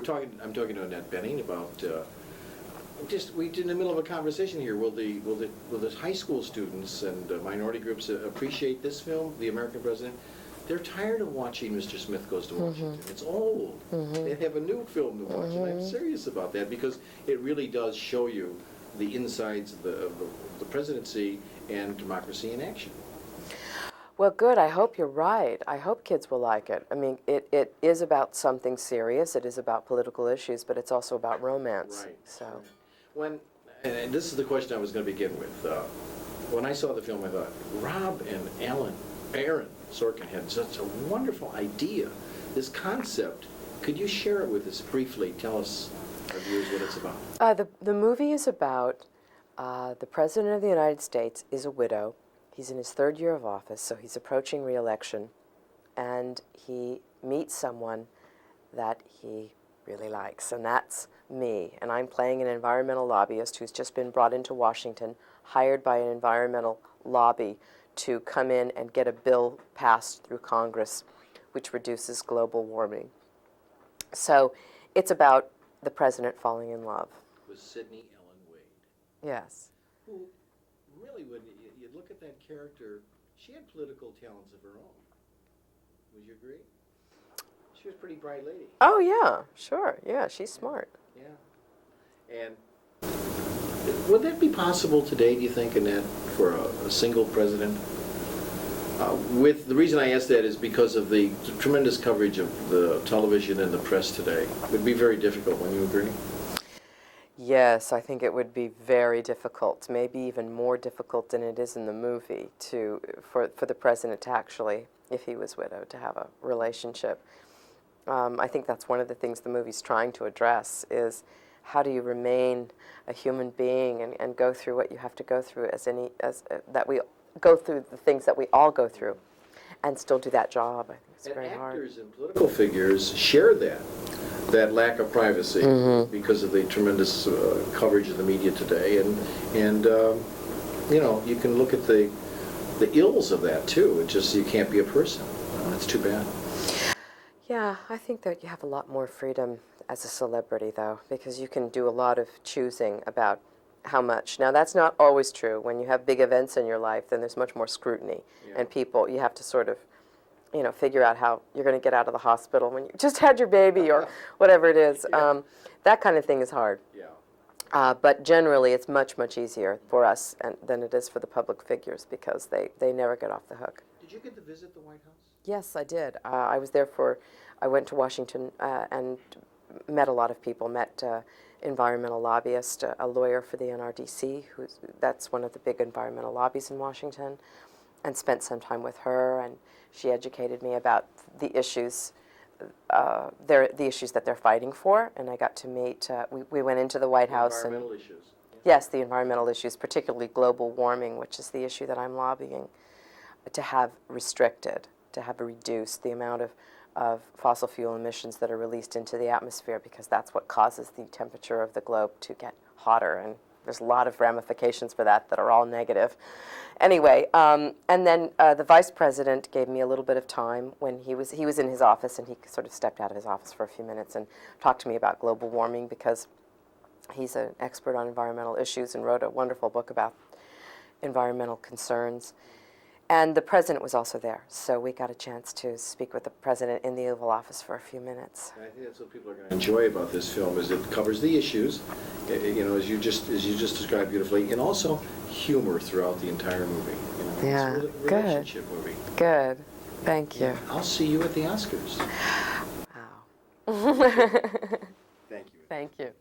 I'm talking to Annette Benning about, we're in the middle of a conversation here. Will the high school students and minority groups appreciate this film, The American President? They're tired of watching Mr. Smith Goes to Washington. It's old. They have a new film to watch, and I'm serious about that because it really does show you the insides of the presidency and democracy in action. Well, good. I hope you're right. I hope kids will like it. I mean, it is about something serious. It is about political issues, but it's also about romance. Right. So, And this is the question I was going to begin with. When I saw the film, I thought, Rob and Aaron Sorkin had such a wonderful idea, this concept. Could you share it with us briefly? Tell us, our viewers, what it's about. the movie is about the President of the United States is a widow. He's in his third year of office, so he's approaching re-election, and he meets someone that he really likes, and that's me. And I'm playing an environmental lobbyist who's just been brought into Washington, hired by an environmental lobby to come in and get a bill passed through Congress which reduces global warming. So it's about the president falling in love. With Sidney Ellen Wade. Yes. Who really, when you look at that character, she had political talents of her own. Would you agree? She was a pretty bright lady. Oh, yeah, sure. Yeah, she's smart. Yeah. And would that be possible today, do you think, Annette, for a single president? With the reason I ask that is because of the tremendous coverage of the television and the press today. It would be very difficult, wouldn't you agree? Yes, I think it would be very difficult, maybe even more difficult than it is in the movie, for the president to actually, if he was widowed, to have a relationship. I think that's one of the things the movie's trying to address is how do you remain a human being and go through what you have to go through that we go through the things that we all go through and still do that job. I think it's very hard. Actors and political figures share that lack of privacy because of the tremendous coverage of the media today, and you know, you can look at the ills of that too. It just, you can't be a person. That's too bad. Yeah, I think that you have a lot more freedom as a celebrity, though, because you can do a lot of choosing about how much. Now, that's not always true. When you have big events in your life, then there's much more scrutiny, and people, you have to sort of, you know, figure out how you're going to get out of the hospital when you just had your baby or whatever it is. That kind of thing is hard. Yeah. But generally, it's much, much easier for us than it is for the public figures because they never get off the hook. Did you get to visit the White House? Yes, I did. I was there I went to Washington and met a lot of people, met environmental lobbyist, a lawyer for the NRDC, that's one of the big environmental lobbies in Washington, and spent some time with her, and she educated me about the issues, the issues that they're fighting for, and I got to meet, we went into the White House. Environmental issues. Yes, the environmental issues, particularly global warming, which is the issue that I'm lobbying to have restricted, to have reduced the amount of fossil fuel emissions that are released into the atmosphere, because that's what causes the temperature of the globe to get hotter, and there's a lot of ramifications for that are all negative. Anyway, and then the vice president gave me a little bit of time when he was in his office, and he sort of stepped out of his office for a few minutes and talked to me about global warming, because he's an expert on environmental issues and wrote a wonderful book about environmental concerns. And the president was also there, so we got a chance to speak with the president in the Oval Office for a few minutes. I think that's what people are going to enjoy about this film, is it covers the issues, you know, as you just described beautifully, and also humor throughout the entire movie. You know, yeah, it's a relationship movie. Good. Thank you. Yeah. I'll see you at the Oscars. Wow. Thank you. Thank you.